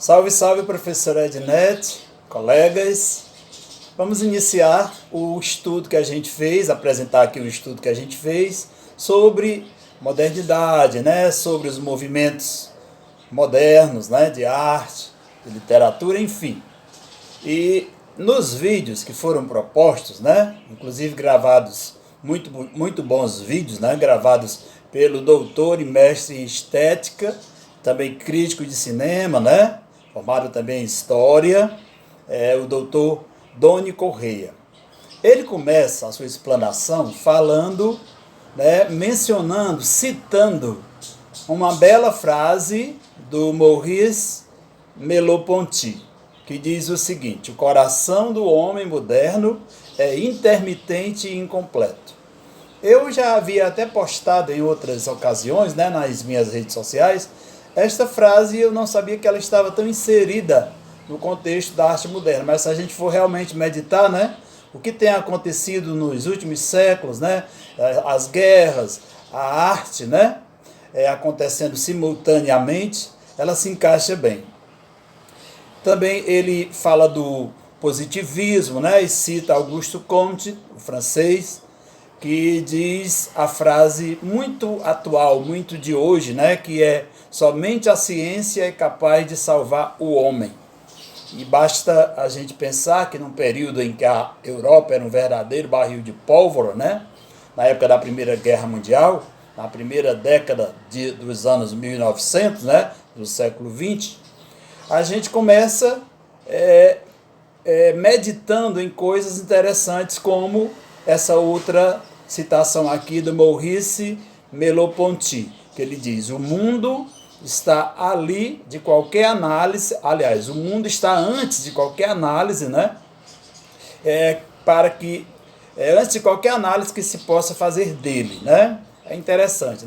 Salve, salve, professora Ednete, colegas. Vamos iniciar o estudo que a gente fez, apresentar aqui o estudo que a gente fez sobre modernidade, sobre os movimentos modernos, de arte, de literatura, enfim. E nos vídeos que foram propostos, inclusive gravados, muito bons vídeos, gravados pelo doutor e mestre em estética, também crítico de cinema, formado também em história, o doutor Doni Correia. Ele começa a sua explanação falando, mencionando, citando uma bela frase do Maurice Merleau-Ponty, que diz o seguinte: o coração do homem moderno é intermitente e incompleto. Eu já havia até postado em outras ocasiões, nas minhas redes sociais, esta frase. Eu não sabia que ela estava tão inserida no contexto da arte moderna, mas se a gente for realmente meditar, o que tem acontecido nos últimos séculos, as guerras, a arte, acontecendo simultaneamente, ela se encaixa bem. Também ele fala do positivismo, e cita Auguste Comte, o francês, que diz a frase muito atual, muito de hoje, que é: somente a ciência é capaz de salvar o homem. E basta a gente pensar que num período em que a Europa era um verdadeiro barril de pólvora, na época da Primeira Guerra Mundial, na primeira década dos anos 1900, do século XX, a gente começa meditando em coisas interessantes, como essa outra citação aqui do Maurice Merleau-Ponty, que ele diz: o mundo está ali de qualquer análise, aliás, o mundo está antes de qualquer análise, antes de qualquer análise que se possa fazer dele, É interessante,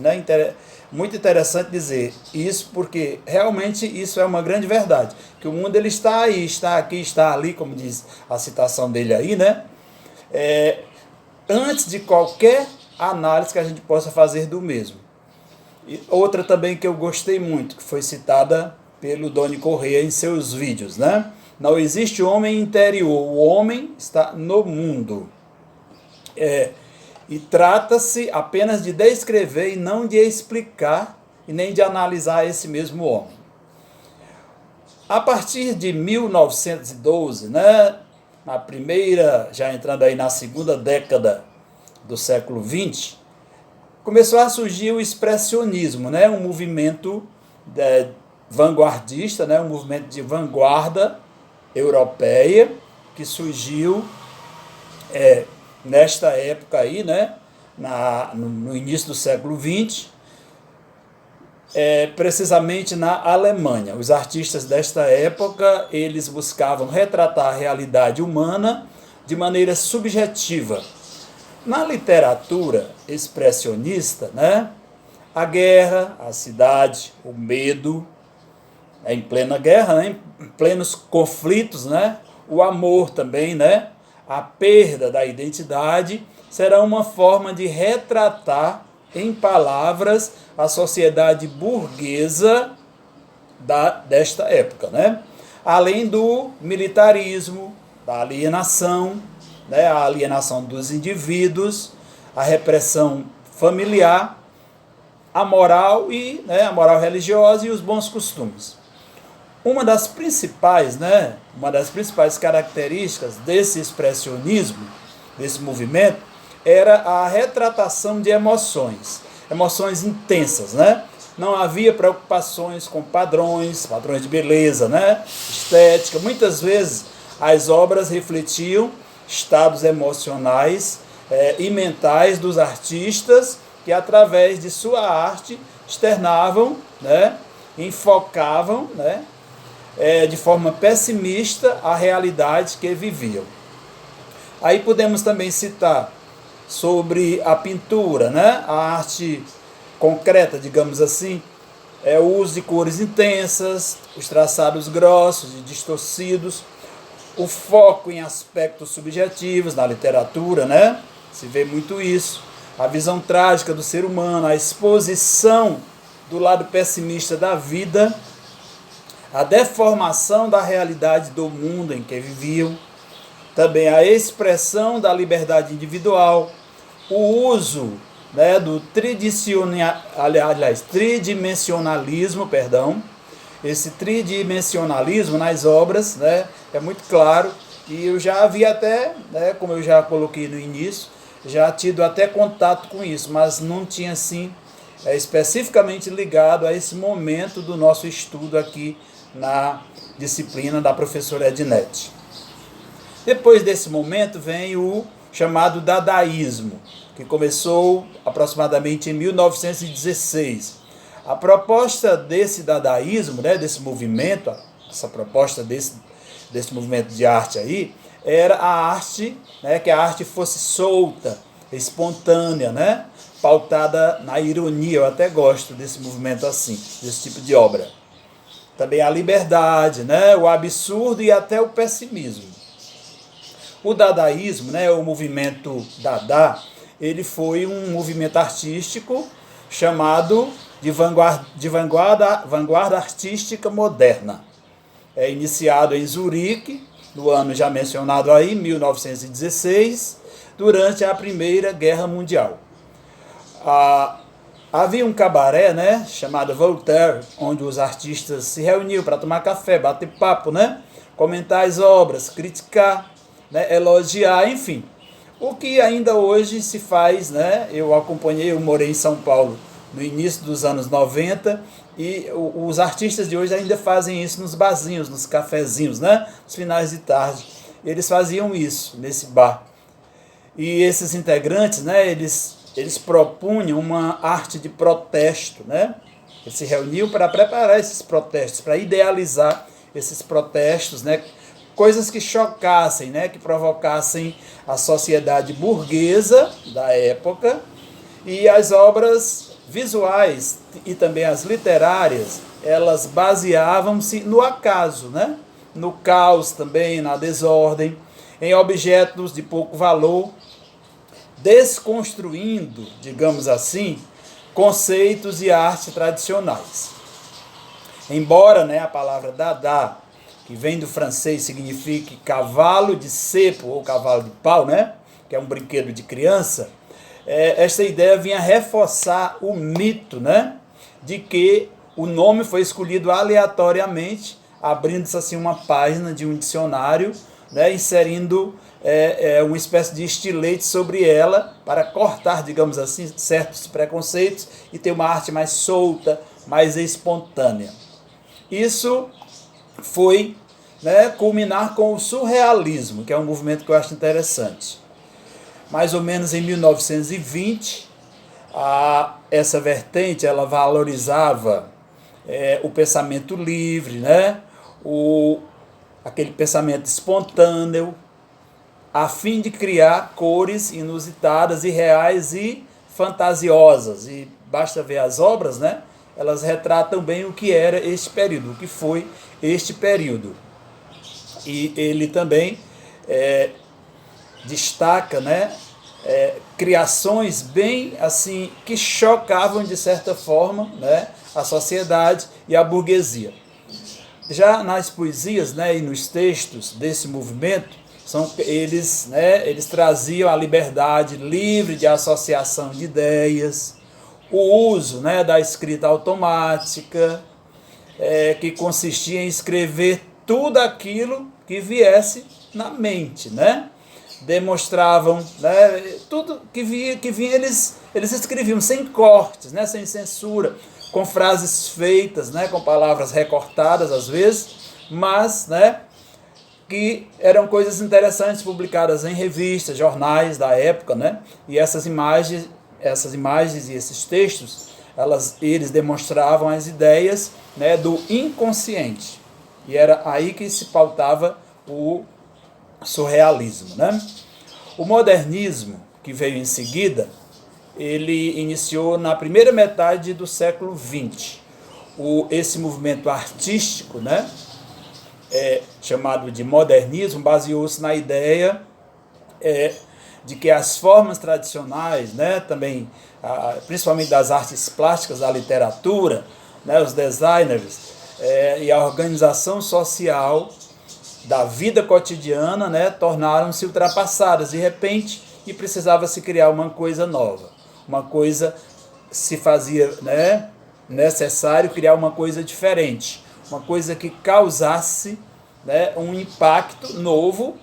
muito interessante dizer isso, porque realmente isso é uma grande verdade, que o mundo ele está aí, está aqui, está ali, como diz a citação dele aí, antes de qualquer análise que a gente possa fazer do mesmo. E outra também que eu gostei muito, que foi citada pelo Doni Correia em seus vídeos, não existe homem interior, o homem está no mundo. E trata-se apenas de descrever e não de explicar e nem de analisar esse mesmo homem. A partir de 1912, na primeira, já entrando aí na segunda década do século XX, começou a surgir o expressionismo, um movimento vanguardista, um movimento de vanguarda europeia, que surgiu nesta época aí, no início do século XX, precisamente na Alemanha. Os artistas desta época, eles buscavam retratar a realidade humana de maneira subjetiva. Na literatura expressionista, a guerra, a cidade, o medo, em plena guerra, em plenos conflitos, o amor também, a perda da identidade, será uma forma de retratar em palavras a sociedade burguesa desta época, além do militarismo, da alienação, a alienação dos indivíduos, a repressão familiar, a moral a moral religiosa e os bons costumes. Uma das principais características desse expressionismo, desse movimento, era a retratação de emoções intensas, Não havia preocupações com padrões de beleza, estética. Muitas vezes as obras refletiam estados emocionais e mentais dos artistas, que através de sua arte externavam, enfocavam, de forma pessimista a realidade que viviam. Aí podemos também citar sobre a pintura, a arte concreta, digamos assim, o uso de cores intensas, os traçados grossos e distorcidos, o foco em aspectos subjetivos na literatura, se vê muito isso, a visão trágica do ser humano, a exposição do lado pessimista da vida, a deformação da realidade do mundo em que viviam, também a expressão da liberdade individual, o uso, né, do tridimensionalismo, esse tridimensionalismo nas obras, né, é muito claro, e eu já havia até, né, como eu já coloquei no início, já tido até contato com isso, mas não tinha assim especificamente ligado a esse momento do nosso estudo aqui na disciplina da professora Ednete. Depois desse momento vem o chamado dadaísmo, que começou aproximadamente em 1916. A proposta desse dadaísmo, né, desse movimento, essa proposta desse movimento de arte aí, era a arte, né, que a arte fosse solta, espontânea, né, pautada na ironia. Eu até gosto desse movimento assim, desse tipo de obra. Também a liberdade, né, o absurdo e até o pessimismo. O dadaísmo, né, o movimento Dada, ele foi um movimento artístico chamado de vanguarda artística moderna. É iniciado em Zurique, no ano já mencionado aí, 1916, durante a Primeira Guerra Mundial. Havia um cabaré, né, chamado Voltaire, onde os artistas se reuniam para tomar café, bater papo, né, comentar as obras, criticar, né, elogiar, enfim. O que ainda hoje se faz, né, eu morei em São Paulo no início dos anos 90, e os artistas de hoje ainda fazem isso nos barzinhos, nos cafezinhos, né, nos finais de tarde. Eles faziam isso nesse bar. E esses integrantes, né, eles propunham uma arte de protesto, né? Eles se reuniam para preparar esses protestos, para idealizar esses protestos, né? Coisas que chocassem, né? Que provocassem a sociedade burguesa da época, e as obras visuais e também as literárias, elas baseavam-se no acaso, né? No caos também, na desordem, em objetos de pouco valor, desconstruindo, digamos assim, conceitos e arte tradicionais. Embora, né, a palavra Dada, que vem do francês, signifique cavalo de cepo ou cavalo de pau, né, que é um brinquedo de criança, esta ideia vinha reforçar o mito, né, de que o nome foi escolhido aleatoriamente, abrindo-se assim uma página de um dicionário, né, inserindo uma espécie de estilete sobre ela para cortar, digamos assim, certos preconceitos e ter uma arte mais solta, mais espontânea. Isso foi, né, culminar com o surrealismo, que é um movimento que eu acho interessante. Mais ou menos em 1920, essa vertente ela valorizava o pensamento livre, né, aquele pensamento espontâneo, a fim de criar cores inusitadas, irreais e fantasiosas. E basta ver as obras, né? Elas retratam bem o que era este período, o que foi este período. E ele também destaca, né, criações bem assim que chocavam de certa forma, né, a sociedade e a burguesia. Já nas poesias, né, e nos textos desse movimento, eles traziam a liberdade livre de associação de ideias, o uso, né, da escrita automática, que consistia em escrever tudo aquilo que viesse na mente, né? Demonstravam, né, tudo que vinha eles escreviam sem cortes, né, sem censura, com frases feitas, né, com palavras recortadas às vezes, mas, né, que eram coisas interessantes publicadas em revistas, jornais da época, né? E essas imagens e esses textos, eles demonstravam as ideias, né, do inconsciente. E era aí que se pautava o surrealismo, né? O modernismo, que veio em seguida, ele iniciou na primeira metade do século XX. Esse movimento artístico, né, chamado de modernismo, baseou-se na ideia de que as formas tradicionais, né, também, principalmente das artes plásticas, da literatura, né, os designers, e a organização social da vida cotidiana, né, tornaram-se ultrapassadas de repente e precisava se criar uma coisa nova. Uma coisa se fazia, né, necessário criar uma coisa diferente, uma coisa que causasse, né, um impacto novo,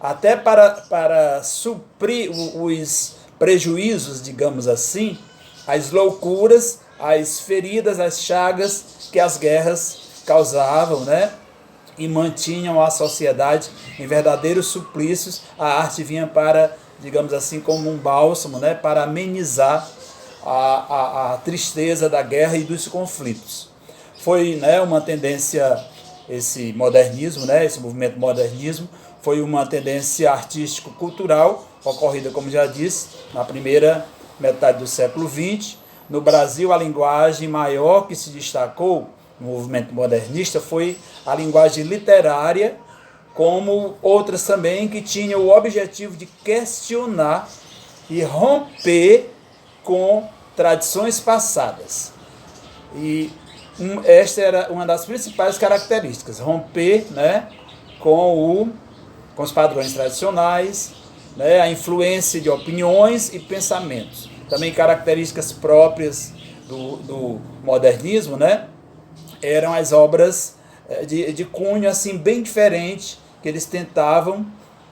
até para suprir os prejuízos, digamos assim, as loucuras, as feridas, as chagas que as guerras causavam, né? E mantinham a sociedade em verdadeiros suplícios. A arte vinha para, digamos assim, como um bálsamo, né? Para amenizar a tristeza da guerra e dos conflitos. Foi, né, uma tendência, esse modernismo, né? Esse movimento modernismo, foi uma tendência artístico-cultural, ocorrida, como já disse, na primeira metade do século XX. No Brasil, a linguagem maior que se destacou no movimento modernista foi a linguagem literária, como outras também que tinham o objetivo de questionar e romper com tradições passadas. E esta era uma das principais características, romper, né, com os padrões tradicionais, né, a influência de opiniões e pensamentos. Também características próprias do modernismo, né, eram as obras de cunho assim, bem diferente, que eles tentavam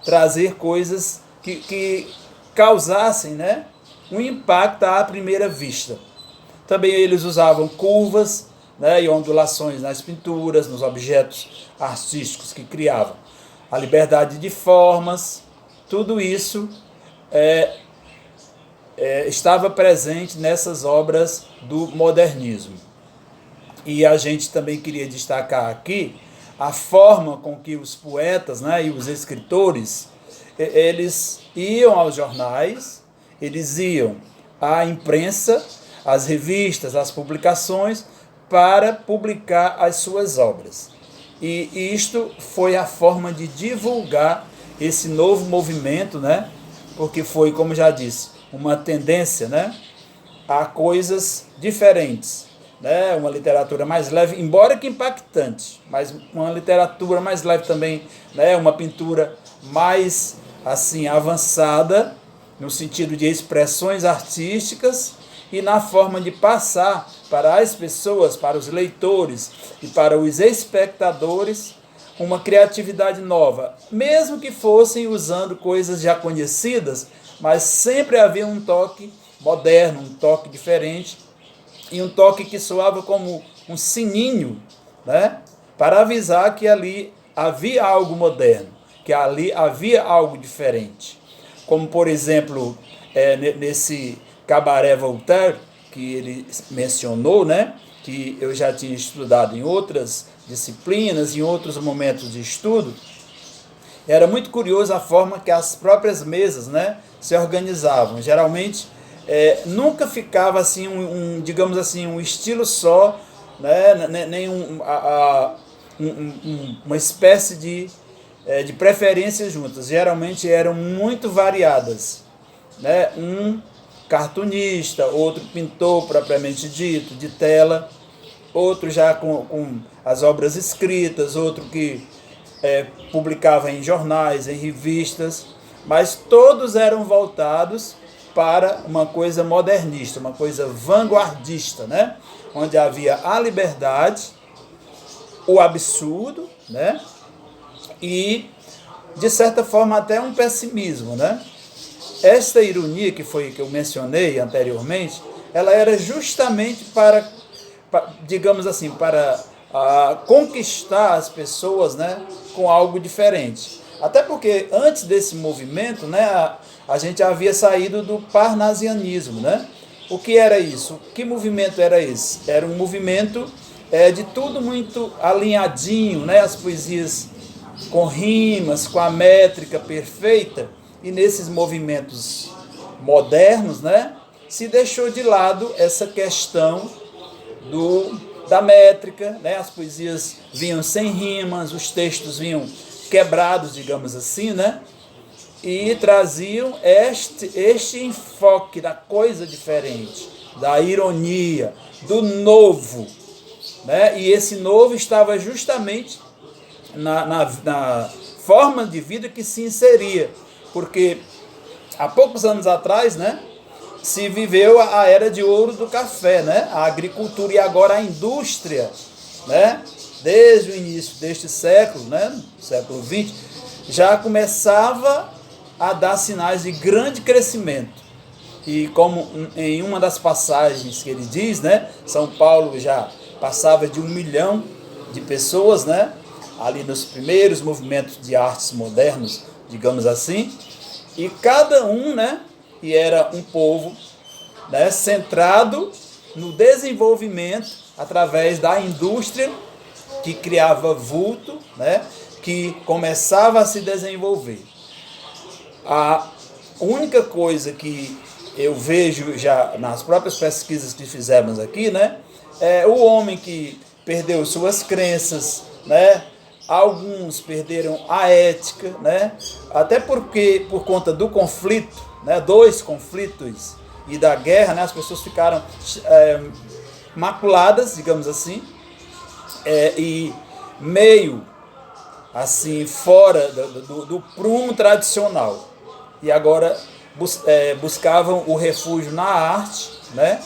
trazer coisas que causassem, né, um impacto à primeira vista. Também eles usavam curvas, né, e ondulações nas pinturas, nos objetos artísticos que criavam. A liberdade de formas, tudo isso estava presente nessas obras do modernismo. E a gente também queria destacar aqui a forma com que os poetas, né, e os escritores, eles iam aos jornais, eles iam à imprensa, às revistas, às publicações, para publicar as suas obras. E isto foi a forma de divulgar esse novo movimento, né? Porque foi, como já disse, uma tendência, né, a coisas diferentes, né? Uma literatura mais leve, embora que impactante, mas uma literatura mais leve também, né? Uma pintura mais assim avançada no sentido de expressões artísticas e na forma de passar para as pessoas, para os leitores e para os espectadores uma criatividade nova, mesmo que fossem usando coisas já conhecidas, mas sempre havia um toque moderno, um toque diferente e um toque que soava como um sininho, né, para avisar que ali havia algo moderno, que ali havia algo diferente. Como, por exemplo, nesse Cabaré Voltaire, que ele mencionou, né, que eu já tinha estudado em outras disciplinas, em outros momentos de estudo, era muito curioso a forma que as próprias mesas, né, se organizavam. Geralmente, nunca ficava assim, digamos assim, um estilo só, né, nem uma espécie de preferências juntas. Geralmente eram muito variadas, né? Um cartunista, outro pintor propriamente dito, de tela, outro já com as obras escritas, outro que publicava em jornais, em revistas, mas todos eram voltados para uma coisa modernista, uma coisa vanguardista, né? Onde havia a liberdade, o absurdo, né? E, de certa forma, até um pessimismo, né? Esta ironia que eu mencionei anteriormente, ela era justamente para digamos assim, para conquistar as pessoas, né, com algo diferente. Até porque antes desse movimento, né, a gente havia saído do parnasianismo, né? O que era isso? Que movimento era esse? Era um movimento de tudo muito alinhadinho, né? As poesias com rimas, com a métrica perfeita, e nesses movimentos modernos, né, se deixou de lado essa questão da métrica, né? As poesias vinham sem rimas, os textos vinham quebrados, digamos assim, né? E traziam este enfoque da coisa diferente, da ironia, do novo, né? E esse novo estava justamente na forma de vida que se inseria, porque há poucos anos atrás, né, se viveu a era de ouro do café, né, a agricultura e agora a indústria, né, desde o início deste século, né, século XX, já começava a dar sinais de grande crescimento. E como em uma das passagens que ele diz, né, São Paulo já passava de 1 milhão de pessoas, né, ali nos primeiros movimentos de artes modernos, digamos assim, e cada um, né, e era um povo, né, centrado no desenvolvimento através da indústria que criava vulto, né, que começava a se desenvolver. A única coisa que eu vejo já nas próprias pesquisas que fizemos aqui, né, é o homem que perdeu suas crenças, né, alguns perderam a ética, né, até porque por conta do conflito, né, dois conflitos e da guerra, né, as pessoas ficaram maculadas, digamos assim, e meio assim fora do prumo tradicional, e agora buscavam o refúgio na arte, né?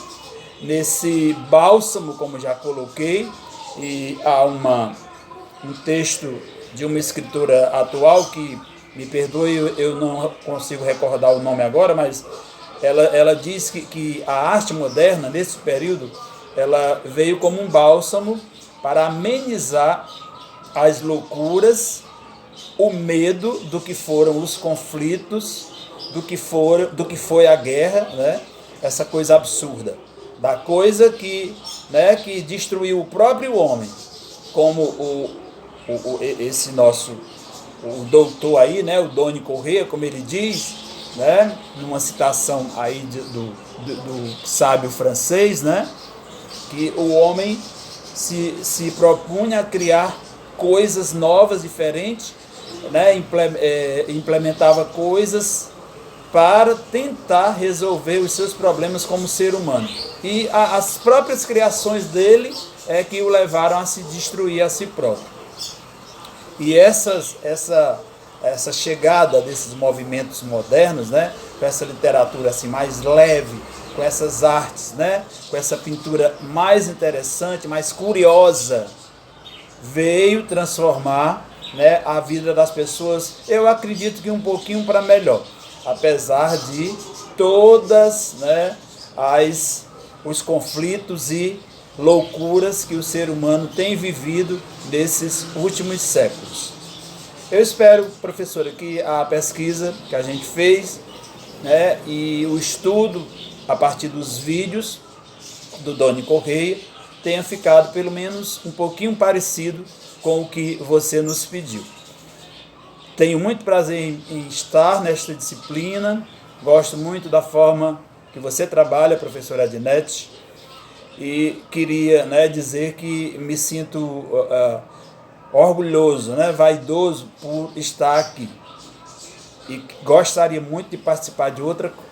Nesse bálsamo, como já coloquei, e há um texto de uma escritora atual que, me perdoe, eu não consigo recordar o nome agora, mas ela diz que a arte moderna, nesse período, ela veio como um bálsamo para amenizar as loucuras, o medo do que foram os conflitos, do que foi a guerra, né? Essa coisa absurda, da coisa que destruiu o próprio homem, como esse nosso o doutor aí, né? O Doni Corrêa, como ele diz, né? Numa citação aí do sábio francês, né? Que o homem se propunha a criar coisas novas, diferentes, né? Implementava coisas para tentar resolver os seus problemas como ser humano. E as próprias criações dele é que o levaram a se destruir a si próprio. E essa chegada desses movimentos modernos, né, com essa literatura assim mais leve, com essas artes, né, com essa pintura mais interessante, mais curiosa, veio transformar, né, a vida das pessoas, eu acredito que um pouquinho para melhor, apesar de todas, né, os conflitos e loucuras que o ser humano tem vivido nesses últimos séculos. Eu espero, professora, que a pesquisa que a gente fez, né, e o estudo a partir dos vídeos do Doni Corrêa tenha ficado pelo menos um pouquinho parecido com o que você nos pediu. Tenho muito prazer em estar nesta disciplina, gosto muito da forma que você trabalha, professora Adnete, e queria, né, dizer que me sinto orgulhoso, né, vaidoso por estar aqui. E gostaria muito de participar de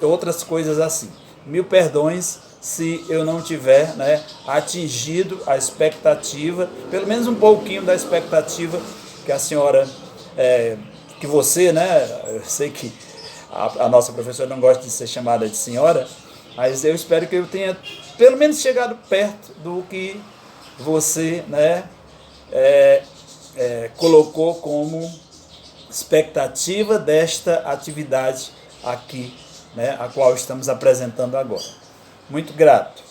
outras coisas assim. Mil perdões se eu não tiver, né, atingido a expectativa, pelo menos um pouquinho da expectativa que a senhora, que você, né, eu sei que a nossa professora não gosta de ser chamada de senhora, mas eu espero que eu tenha pelo menos chegado perto do que você, né, colocou como expectativa desta atividade aqui, né, a qual estamos apresentando agora. Muito grato.